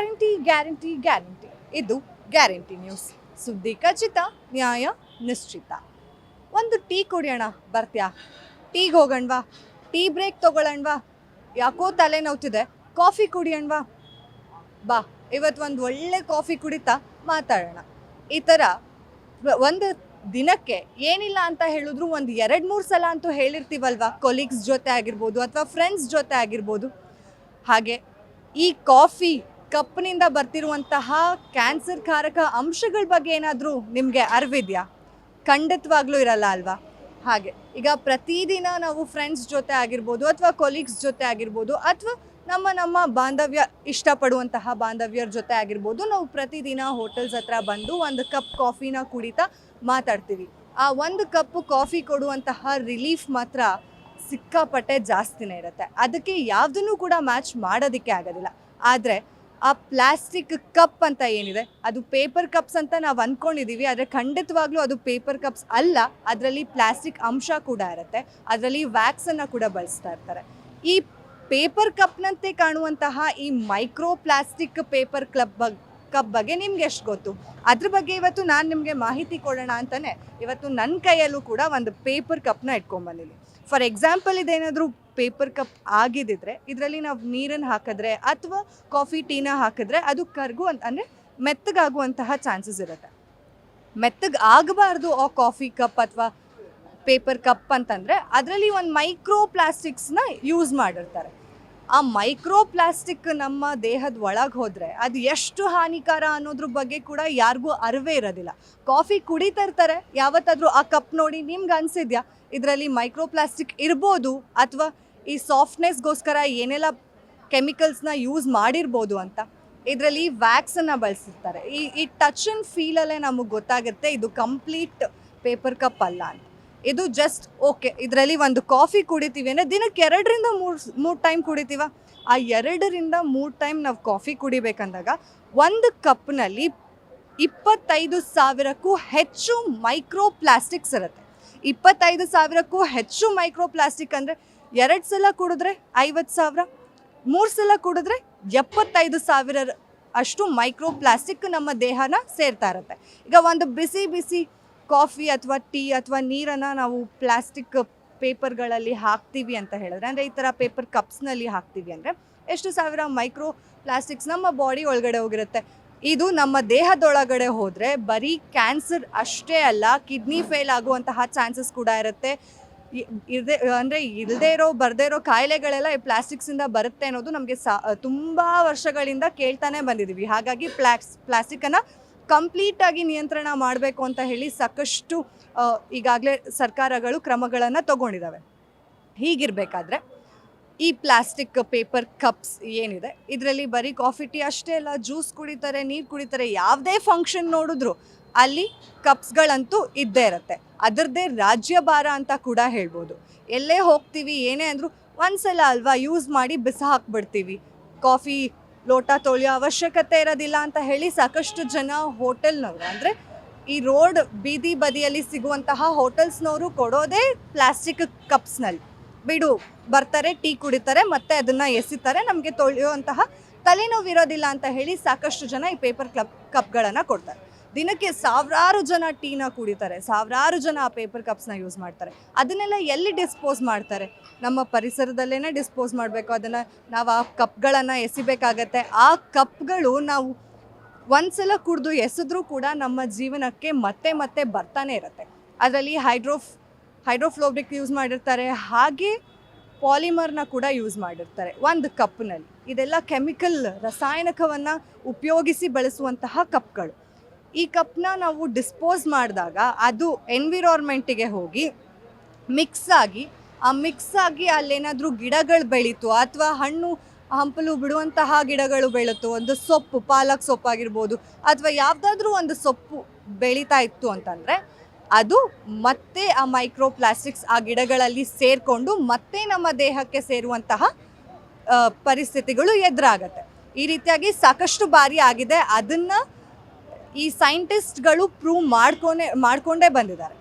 Guarantee guarantee guarantee. ಇದು guarantee news. ಸುದ್ದಿ ಖಚಿತ, ನ್ಯಾಯ ನಿಶ್ಚಿತ. ಒಂದು ಟೀ ಕುಡಿಯೋಣ ಬರ್ತ್ಯಾ? ಟೀಗೆ ಹೋಗೋಣವಾ? Tea break ತೊಗೊಳ್ಳೋಣವಾ? ಯಾಕೋ ತಲೆ ನೋವ್ತಿದೆ, ಕಾಫಿ ಕುಡಿಯೋಣವಾ? ಬಾ, ಇವತ್ತು ಒಂದು ಒಳ್ಳೆ ಕಾಫಿ ಕುಡಿತಾ ಮಾತಾಡೋಣ. ಈ ಥರ ಒಂದು ದಿನಕ್ಕೆ ಏನಿಲ್ಲ ಅಂತ ಹೇಳಿದ್ರು ಒಂದು 2-3 ಸಲ ಅಂತೂ ಹೇಳಿರ್ತೀವಲ್ವ, ಕೊಲೀಗ್ಸ್ ಜೊತೆ ಆಗಿರ್ಬೋದು ಅಥವಾ ಫ್ರೆಂಡ್ಸ್ ಜೊತೆ ಆಗಿರ್ಬೋದು. ಹಾಗೆ ಈ ಕಾಫಿ ಕಪ್ನಿಂದ ಬರ್ತಿರುವಂತಹ ಕ್ಯಾನ್ಸರ್ ಕಾರಕ ಅಂಶಗಳ ಬಗ್ಗೆ ಏನಾದರೂ ನಿಮಗೆ ಅರಿವಿದೆಯಾ? ಖಂಡಿತವಾಗ್ಲೂ ಇರಲ್ಲ ಅಲ್ವಾ? ಹಾಗೆ ಈಗ ಪ್ರತಿದಿನ ನಾವು ಫ್ರೆಂಡ್ಸ್ ಜೊತೆ ಆಗಿರ್ಬೋದು ಅಥವಾ ಕೊಲೀಗ್ಸ್ ಜೊತೆ ಆಗಿರ್ಬೋದು ಅಥವಾ ನಮ್ಮ ಬಾಂಧವ್ಯ ಇಷ್ಟಪಡುವಂತಹ ಬಾಂಧವ್ಯರ ಜೊತೆ ಆಗಿರ್ಬೋದು, ನಾವು ಪ್ರತಿದಿನ ಹೋಟೆಲ್ಸ್ ಹತ್ರ ಬಂದು ಒಂದು ಕಪ್ ಕಾಫಿನ ಕುಡಿತಾ ಮಾತಾಡ್ತೀವಿ. ಆ ಒಂದು ಕಪ್ ಕಾಫಿ ಕೊಡುವಂತಹ ರಿಲೀಫ್ ಮಾತ್ರ ಸಿಕ್ಕಾಪಟ್ಟೆ ಜಾಸ್ತಿನೇ ಇರುತ್ತೆ. ಅದಕ್ಕೆ ಯಾವುದನ್ನು ಕೂಡ ಮ್ಯಾಚ್ ಮಾಡೋದಕ್ಕೆ ಆಗೋದಿಲ್ಲ. ಆದರೆ ಆ ಪ್ಲಾಸ್ಟಿಕ್ ಕಪ್ ಅಂತ ಏನಿದೆ, ಅದು ಪೇಪರ್ ಕಪ್ಸ್ ಅಂತ ನಾವು ಅಂದ್ಕೊಂಡಿದ್ದೀವಿ. ಆದರೆ ಖಂಡಿತವಾಗ್ಲೂ ಅದು ಪೇಪರ್ ಕಪ್ಸ್ ಅಲ್ಲ. ಅದರಲ್ಲಿ ಪ್ಲಾಸ್ಟಿಕ್ ಅಂಶ ಕೂಡ ಇರುತ್ತೆ. ಅದರಲ್ಲಿ ವ್ಯಾಕ್ಸನ್ನು ಕೂಡ ಬಳಸ್ತಾ ಇರ್ತಾರೆ. ಈ ಪೇಪರ್ ಕಪ್ನಂತೆ ಕಾಣುವಂತಹ ಈ ಮೈಕ್ರೋ ಪ್ಲಾಸ್ಟಿಕ್ ಪೇಪರ್ ಕಪ್ ಬಗ್ಗೆ ನಿಮ್ಗೆ ಎಷ್ಟು ಗೊತ್ತು? ಅದ್ರ ಬಗ್ಗೆ ಇವತ್ತು ನಾನು ನಿಮಗೆ ಮಾಹಿತಿ ಕೊಡೋಣ ಅಂತಲೇ ಇವತ್ತು ನನ್ನ ಕೈಯಲ್ಲೂ ಕೂಡ ಒಂದು ಪೇಪರ್ ಕಪ್ನ ಇಟ್ಕೊಂಡ್ಬಂದಿದ್ದೀನಿ. ಫಾರ್ ಎಕ್ಸಾಂಪಲ್, ಇದೇನಾದರೂ ಪೇಪರ್ ಕಪ್ ಆಗಿದ್ದಿದ್ರೆ ಇದರಲ್ಲಿ ನಾವು ನೀರನ್ನು ಹಾಕಿದ್ರೆ ಅಥವಾ ಕಾಫಿ ಟೀನ ಹಾಕಿದ್ರೆ ಅದು ಅಂದರೆ ಮೆತ್ತಗಾಗುವಂತಹ ಚಾನ್ಸಸ್ ಇರುತ್ತೆ. ಮೆತ್ತಗೆ ಆಗಬಾರ್ದು ಆ ಕಾಫಿ ಕಪ್ ಅಥವಾ ಪೇಪರ್ ಕಪ್ ಅಂತಂದರೆ ಅದರಲ್ಲಿ ಒಂದು ಮೈಕ್ರೋ ಪ್ಲಾಸ್ಟಿಕ್ಸ್ನ ಯೂಸ್ ಮಾಡಿರ್ತಾರೆ. ಆ ಮೈಕ್ರೋ ಪ್ಲಾಸ್ಟಿಕ್ ನಮ್ಮ ದೇಹದ ಒಳಗೆ ಹೋದರೆ ಅದು ಎಷ್ಟು ಹಾನಿಕಾರ ಅನ್ನೋದ್ರ ಬಗ್ಗೆ ಕೂಡ ಯಾರಿಗೂ ಅರಿವೇ ಇರೋದಿಲ್ಲ. ಕಾಫಿ ಕುಡಿತಾ ಇರ್ತಾರೆ, ಯಾವತ್ತಾದರೂ ಆ ಕಪ್ ನೋಡಿ ನಿಮ್ಗೆ ಅನಿಸಿದ್ಯಾ ಇದರಲ್ಲಿ ಮೈಕ್ರೋ ಪ್ಲಾಸ್ಟಿಕ್ ಇರ್ಬೋದು ಅಥವಾ ಈ ಸಾಫ್ಟ್ನೆಸ್ಗೋಸ್ಕರ ಏನೆಲ್ಲ ಕೆಮಿಕಲ್ಸ್ನ ಯೂಸ್ ಮಾಡಿರ್ಬೋದು ಅಂತ? ಇದರಲ್ಲಿ ವ್ಯಾಕ್ಸನ್ನು ಬಳಸಿರ್ತಾರೆ. ಈ ಟಚ್ ಆ್ಯಂಡ್ ಫೀಲಲ್ಲೇ ನಮಗೆ ಗೊತ್ತಾಗುತ್ತೆ ಇದು ಕಂಪ್ಲೀಟ್ ಪೇಪರ್ ಕಪ್ ಅಲ್ಲ ಅಂತ. ಇದು ಜಸ್ಟ್ ಓಕೆ, ಇದರಲ್ಲಿ ಒಂದು ಕಾಫಿ ಕುಡಿತೀವಿ ಅಂದರೆ ದಿನಕ್ಕೆ 2-3 ಟೈಮ್ ಕುಡಿತೀವ. ಆ 2-3 ಟೈಮ್ ನಾವು ಕಾಫಿ ಕುಡಿಬೇಕಂದಾಗ ಒಂದು ಕಪ್ನಲ್ಲಿ 25,000ಕ್ಕೂ ಹೆಚ್ಚು ಮೈಕ್ರೋ ಪ್ಲಾಸ್ಟಿಕ್ಸ್ ಇರುತ್ತೆ. 25,000ಕ್ಕೂ ಹೆಚ್ಚು ಮೈಕ್ರೋ ಪ್ಲಾಸ್ಟಿಕ್ ಅಂದರೆ 2 ಸಲ ಕುಡಿದ್ರೆ 50,000, 3 ಸಲ ಕುಡಿದ್ರೆ 75,000 ಅಷ್ಟು ಮೈಕ್ರೋ ಪ್ಲಾಸ್ಟಿಕ್ ನಮ್ಮ ದೇಹನ ಸೇರ್ತಾ ಇರುತ್ತೆ. ಈಗ ಒಂದು ಬಿಸಿ ಕಾಫಿ ಅಥವಾ ಟೀ ಅಥವಾ ನೀರನ್ನು ನಾವು ಪ್ಲಾಸ್ಟಿಕ್ ಪೇಪರ್ಗಳಲ್ಲಿ ಹಾಕ್ತೀವಿ ಅಂತ ಹೇಳಿದ್ರೆ, ಅಂದರೆ ಈ ಥರ ಪೇಪರ್ ಕಪ್ಸ್ನಲ್ಲಿ ಹಾಕ್ತೀವಿ ಅಂದರೆ ಎಷ್ಟು ಸಾವಿರ ಮೈಕ್ರೋ ಪ್ಲಾಸ್ಟಿಕ್ಸ್ ನಮ್ಮ ಬಾಡಿ ಒಳಗಡೆ ಹೋಗಿರುತ್ತೆ. ಇದು ನಮ್ಮ ದೇಹದೊಳಗಡೆ ಹೋದರೆ ಬರೀ ಕ್ಯಾನ್ಸರ್ ಅಷ್ಟೇ ಅಲ್ಲ, ಕಿಡ್ನಿ ಫೇಲ್ ಆಗುವಂತಹ ಚಾನ್ಸಸ್ ಕೂಡ ಇರುತ್ತೆ. ಇಲ್ಲದೇ ಇರೋ ಬರದೇ ಇರೋ ಕಾಯಿಲೆಗಳೆಲ್ಲ ಈ ಪ್ಲಾಸ್ಟಿಕ್ಸಿಂದ ಬರುತ್ತೆ ಅನ್ನೋದು ನಮಗೆ ತುಂಬ ವರ್ಷಗಳಿಂದ ಕೇಳ್ತಾನೆ ಬಂದಿದ್ದೀವಿ. ಹಾಗಾಗಿ ಪ್ಲಾಸ್ಟಿಕ್ಕನ್ನು ಕಂಪ್ಲೀಟಾಗಿ ನಿಯಂತ್ರಣ ಮಾಡಬೇಕು ಅಂತ ಹೇಳಿ ಸಾಕಷ್ಟು ಈಗಾಗಲೇ ಸರ್ಕಾರಗಳು ಕ್ರಮಗಳನ್ನು ತಗೊಂಡಿದ್ದಾವೆ. ಹೀಗಿರಬೇಕಾದ್ರೆ ಈ ಪ್ಲಾಸ್ಟಿಕ್ ಪೇಪರ್ ಕಪ್ಸ್ ಏನಿದೆ ಇದರಲ್ಲಿ ಬರೀ ಕಾಫಿ ಟೀ ಅಷ್ಟೇ ಅಲ್ಲ, ಜ್ಯೂಸ್ ಕುಡಿತಾರೆ, ನೀರು ಕುಡಿತಾರೆ, ಯಾವುದೇ ಫಂಕ್ಷನ್ ನೋಡಿದ್ರು ಅಲ್ಲಿ ಕಪ್ಸ್ಗಳಂತೂ ಇದ್ದೇ ಇರುತ್ತೆ. ಅದರದ್ದೇ ರಾಜ್ಯಭಾರ ಅಂತ ಕೂಡ ಹೇಳ್ಬೋದು. ಎಲ್ಲೇ ಹೋಗ್ತೀವಿ ಏನೇ ಅಂದರೂ ಒಂದ್ಸಲ ಅಲ್ವಾ ಯೂಸ್ ಮಾಡಿ ಹಾಕ್ಬಿಡ್ತೀವಿ. ಕಾಫಿ ಲೋಟ ತೊಳೆಯೋ ಅವಶ್ಯಕತೆ ಇರೋದಿಲ್ಲ ಅಂತ ಹೇಳಿ ಸಾಕಷ್ಟು ಜನ ಹೋಟೆಲ್ನವರು, ಅಂದರೆ ಈ ರೋಡ್ ಬೀದಿ ಬದಿಯಲ್ಲಿ ಸಿಗುವಂತಹ ಹೋಟೆಲ್ಸ್ನವರು ಕೊಡೋದೇ ಪ್ಲಾಸ್ಟಿಕ್ ಕಪ್ಸ್ನಲ್ಲಿ. ಬಿಡು, ಬರ್ತಾರೆ, ಟೀ ಕುಡಿತಾರೆ, ಮತ್ತೆ ಅದನ್ನು ಎಸಿತಾರೆ, ನಮಗೆ ತೊಳೆಯುವಂತಹ ತಲೆನೋವು ಇರೋದಿಲ್ಲ ಅಂತ ಹೇಳಿ ಸಾಕಷ್ಟು ಜನ ಈ ಪೇಪರ್ ಕಪ್ಗಳನ್ನು ಕೊಡ್ತಾರೆ. ದಿನಕ್ಕೆ ಸಾವಿರಾರು ಜನ ಟೀನ ಕುಡಿತಾರೆ, ಸಾವಿರಾರು ಜನ ಆ ಪೇಪರ್ ಕಪ್ಸ್ನ ಯೂಸ್ ಮಾಡ್ತಾರೆ. ಅದನ್ನೆಲ್ಲ ಎಲ್ಲಿ ಡಿಸ್ಪೋಸ್ ಮಾಡ್ತಾರೆ? ನಮ್ಮ ಪರಿಸರದಲ್ಲೇ ಡಿಸ್ಪೋಸ್ ಮಾಡಬೇಕು. ಅದನ್ನು ನಾವು ಆ ಕಪ್ಗಳನ್ನು ಎಸಿಬೇಕಾಗತ್ತೆ. ಆ ಕಪ್ಗಳು ನಾವು ಒಂದ್ಸಲ ಕುಡಿದು ಎಸೆದ್ರೂ ಕೂಡ ನಮ್ಮ ಜೀವನಕ್ಕೆ ಮತ್ತೆ ಬರ್ತಾನೆ ಇರುತ್ತೆ. ಅದರಲ್ಲಿ ಹೈಡ್ರೋಫ್ಲೋರಿಕ್ ಯೂಸ್ ಮಾಡಿರ್ತಾರೆ, ಹಾಗೆ ಪಾಲಿಮರ್ನ ಕೂಡ ಯೂಸ್ ಮಾಡಿರ್ತಾರೆ ಒಂದು ಕಪ್ನಲ್ಲಿ. ಇದೆಲ್ಲ ಕೆಮಿಕಲ್ ರಸಾಯನಿಕವನ್ನು ಉಪಯೋಗಿಸಿ ಬಳಸುವಂತಹ ಕಪ್ಗಳು. ಈ ಕಪ್ನ ನಾವು ಡಿಸ್ಪೋಸ್ ಮಾಡಿದಾಗ ಅದು ಎನ್ವಿರಾನ್ಮೆಂಟಿಗೆ ಹೋಗಿ ಮಿಕ್ಸ್ ಆಗಿ ಅಲ್ಲೇನಾದರೂ ಗಿಡಗಳು ಬೆಳೀತು ಅಥವಾ ಹಣ್ಣು ಹಂಪಲು ಬಿಡುವಂತಹ ಗಿಡಗಳು ಬೆಳೀತು, ಒಂದು ಸೊಪ್ಪು, ಪಾಲಕ್ ಸೊಪ್ಪು ಆಗಿರ್ಬೋದು ಅಥವಾ ಯಾವುದಾದ್ರೂ ಒಂದು ಸೊಪ್ಪು ಬೆಳೀತಾ ಇತ್ತು ಅಂತಂದರೆ ಅದು ಮತ್ತೆ ಆ ಮೈಕ್ರೋ ಪ್ಲಾಸ್ಟಿಕ್ಸ್ ಆ ಗಿಡಗಳಲ್ಲಿ ಸೇರಿಕೊಂಡು ಮತ್ತೆ ನಮ್ಮ ದೇಹಕ್ಕೆ ಸೇರುವಂತಹ ಪರಿಸ್ಥಿತಿಗಳು ಎದುರಾಗತ್ತೆ. ಈ ರೀತಿಯಾಗಿ ಸಾಕಷ್ಟು ಬಾರಿ ಆಗಿದೆ. ಅದನ್ನು ಈ ಸೈಂಟಿಸ್ಟ್ಗಳು ಪ್ರೂವ್ ಮಾಡ್ಕೊಂಡೇ ಬಂದಿದ್ದಾರೆ.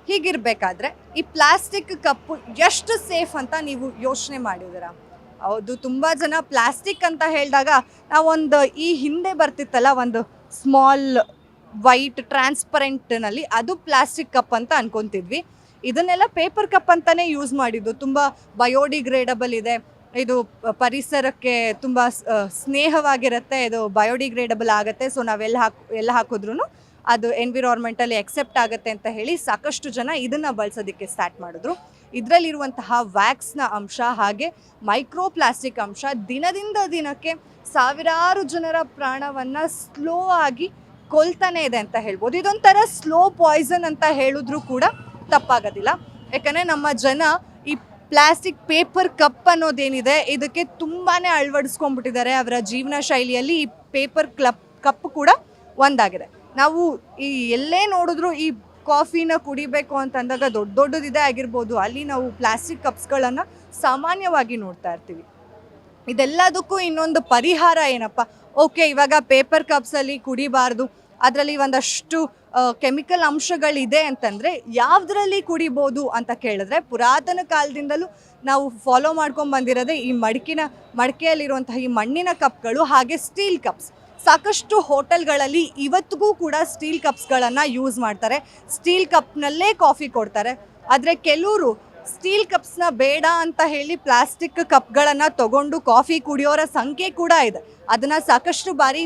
ಹೀಗಿರಬೇಕಾದ್ರೆ ಈ ಪ್ಲಾಸ್ಟಿಕ್ ಕಪ್ಪು ಎಷ್ಟು ಸೇಫ್ ಅಂತ ನೀವು ಯೋಚನೆ ಮಾಡಿದ್ದೀರಾ? ಹೌದು, ತುಂಬ ಜನ ಪ್ಲಾಸ್ಟಿಕ್ ಅಂತ ಹೇಳಿದಾಗ ನಾವೊಂದು ಈ ಹಿಂದೆ ಬರ್ತಿತ್ತಲ್ಲ ಒಂದು ಸ್ಮಾಲ್ ವೈಟ್ ಟ್ರಾನ್ಸ್ಪರೆಂಟ್ನಲ್ಲಿ ಅದು ಪ್ಲಾಸ್ಟಿಕ್ ಕಪ್ ಅಂತ ಅನ್ಕೊತಿದ್ವಿ. ಇದನ್ನೆಲ್ಲ ಪೇಪರ್ ಕಪ್ ಅಂತಲೇ ಯೂಸ್ ಮಾಡಿದ್ದು. ತುಂಬ ಬಯೋಡಿಗ್ರೇಡಬಲ್ ಇದೆ, ಇದು ಪರಿಸರಕ್ಕೆ ತುಂಬ ಸ್ನೇಹವಾಗಿರುತ್ತೆ, ಇದು ಬಯೋಡಿಗ್ರೇಡಬಲ್ ಆಗುತ್ತೆ. ಸೊ ನಾವೆಲ್ಲ ಹಾಕಿದ್ರೂ ಅದು ಎನ್ವಿರಾನ್ಮೆಂಟಲ್ಲಿ ಎಕ್ಸೆಪ್ಟ್ ಆಗುತ್ತೆ ಅಂತ ಹೇಳಿ ಸಾಕಷ್ಟು ಜನ ಇದನ್ನು ಬಳಸೋದಕ್ಕೆ ಸ್ಟಾರ್ಟ್ ಮಾಡಿದ್ರು. ಇದರಲ್ಲಿರುವಂತಹ ವ್ಯಾಕ್ಸ್ನ ಅಂಶ ಹಾಗೆ ಮೈಕ್ರೋ ಪ್ಲಾಸ್ಟಿಕ್ ಅಂಶ ದಿನದಿಂದ ದಿನಕ್ಕೆ ಸಾವಿರಾರು ಜನರ ಪ್ರಾಣವನ್ನು ಸ್ಲೋ ಆಗಿ ಕೊಲ್ತಾನೆ ಇದೆ ಅಂತ ಹೇಳ್ಬೋದು. ಇದೊಂಥರ ಸ್ಲೋ ಪಾಯ್ಸನ್ ಅಂತ ಹೇಳಿದ್ರೂ ಕೂಡ ತಪ್ಪಾಗೋದಿಲ್ಲ. ಯಾಕಂದರೆ ನಮ್ಮ ಜನ ಈ ಪ್ಲಾಸ್ಟಿಕ್ ಪೇಪರ್ ಕಪ್ ಅನ್ನೋದೇನಿದೆ ಇದಕ್ಕೆ ತುಂಬಾ ಅಳವಡಿಸ್ಕೊಂಡ್ಬಿಟ್ಟಿದ್ದಾರೆ ಅವರ ಜೀವನ ಶೈಲಿಯಲ್ಲಿ. ಈ ಪೇಪರ್ ಕಪ್ ಕೂಡ ಒಂದಾಗಿದೆ. ನಾವು ಈ ಎಲ್ಲೇ ನೋಡಿದ್ರು ಈ ಕಾಫಿನ ಕುಡಿಬೇಕು ಅಂತಂದಾಗ ದೊಡ್ಡದಿದೆ ಆಗಿರ್ಬೋದು, ಅಲ್ಲಿ ನಾವು ಪ್ಲಾಸ್ಟಿಕ್ ಕಪ್ಸ್ಗಳನ್ನು ಸಾಮಾನ್ಯವಾಗಿ ನೋಡ್ತಾ ಇರ್ತೀವಿ. ಇದೆಲ್ಲದಕ್ಕೂ ಇನ್ನೊಂದು ಪರಿಹಾರ ಏನಪ್ಪ, ಓಕೆ ಇವಾಗ ಪೇಪರ್ ಕಪ್ಸಲ್ಲಿ ಕುಡಿಬಾರ್ದು, ಅದರಲ್ಲಿ ಒಂದಷ್ಟು ಕೆಮಿಕಲ್ ಅಂಶಗಳಿದೆ ಅಂತಂದರೆ ಯಾವುದರಲ್ಲಿ ಕುಡಿಬೋದು ಅಂತ ಕೇಳಿದ್ರೆ ಪುರಾತನ ಕಾಲದಿಂದಲೂ ನಾವು ಫಾಲೋ ಮಾಡ್ಕೊಂಡು ಬಂದಿರೋದೇ ಈ ಮಡಿಕೆಯಲ್ಲಿರುವಂತಹ ಈ ಮಣ್ಣಿನ ಕಪ್ಗಳು ಹಾಗೆ ಸ್ಟೀಲ್ ಕಪ್ಸ್. ಸಾಕಷ್ಟು ಹೋಟೆಲ್ಗಳಲ್ಲಿ ಇವತ್ತಿಗೂ ಕೂಡ ಸ್ಟೀಲ್ ಕಪ್ಸ್ಗಳನ್ನು ಯೂಸ್ ಮಾಡ್ತಾರೆ, ಸ್ಟೀಲ್ ಕಪ್ನಲ್ಲೇ ಕಾಫಿ ಕೊಡ್ತಾರೆ. ಆದರೆ ಕೆಲವರು ಸ್ಟೀಲ್ ಕಪ್ಸ್ನ ಬೇಡ ಅಂತ ಹೇಳಿ ಪ್ಲಾಸ್ಟಿಕ್ ಕಪ್ಗಳನ್ನು ತಗೊಂಡು ಕಾಫಿ ಕುಡಿಯೋರ ಸಂಖ್ಯೆ ಕೂಡ ಇದೆ. ಅದನ್ನು ಸಾಕಷ್ಟು ಬಾರಿ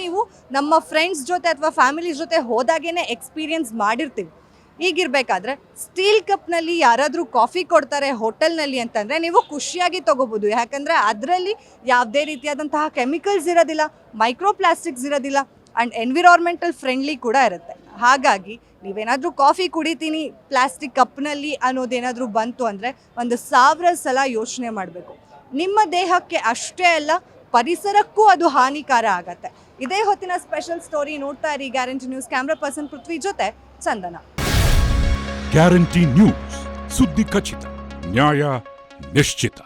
ನೀವು ನಮ್ಮ ಫ್ರೆಂಡ್ಸ್ ಜೊತೆ ಅಥವಾ ಫ್ಯಾಮಿಲಿ ಜೊತೆ ಹೋದಾಗೇ ಎಕ್ಸ್ಪೀರಿಯನ್ಸ್ ಮಾಡಿರ್ತೀವಿ. ಈಗಿರಬೇಕಾದ್ರೆ ಸ್ಟೀಲ್ ಕಪ್ನಲ್ಲಿ ಯಾರಾದರೂ ಕಾಫಿ ಕೊಡ್ತಾರೆ ಹೋಟೆಲ್ನಲ್ಲಿ ಅಂತಂದರೆ ನೀವು ಖುಷಿಯಾಗಿ ತೊಗೋಬೋದು. ಯಾಕಂದರೆ ಅದರಲ್ಲಿ ಯಾವುದೇ ರೀತಿಯಾದಂತಹ ಕೆಮಿಕಲ್ಸ್ ಇರೋದಿಲ್ಲ, ಮೈಕ್ರೋ ಪ್ಲಾಸ್ಟಿಕ್ಸ್ ಇರೋದಿಲ್ಲ ಆ್ಯಂಡ್ ಎನ್ವಿರಾನ್ಮೆಂಟಲ್ ಫ್ರೆಂಡ್ಲಿ ಕೂಡ ಇರುತ್ತೆ. ಹಾಗಾಗಿ ನೀವೇನಾದರೂ ಕಾಫಿ ಕುಡಿತೀನಿ ಪ್ಲಾಸ್ಟಿಕ್ ಕಪ್ನಲ್ಲಿ ಅನ್ನೋದೇನಾದರೂ ಬಂತು ಅಂದರೆ 1000 ಸಲ ಯೋಚನೆ ಮಾಡಬೇಕು. ನಿಮ್ಮ ದೇಹಕ್ಕೆ ಅಷ್ಟೇ ಅಲ್ಲ, ಪರಿಸರಕ್ಕೂ ಅದು ಹಾನಿಕಾರ ಆಗತ್ತೆ. ಇದೇ ಹೊತ್ತಿನ ಸ್ಪೆಷಲ್ ಸ್ಟೋರಿ. ನೋಡ್ತಾ ಇರಿ ಗ್ಯಾರಂಟಿ ನ್ಯೂಸ್. ಕ್ಯಾಮ್ರಾ ಪರ್ಸನ್ ಪೃಥ್ವಿ ಜೊತೆ ಚಂದನ. ಗ್ಯಾರಂಟಿ ನ್ಯೂಸ್, ಸುದ್ದಿ ಖಚಿತ, ನ್ಯಾಯ ನಿಶ್ಚಿತ.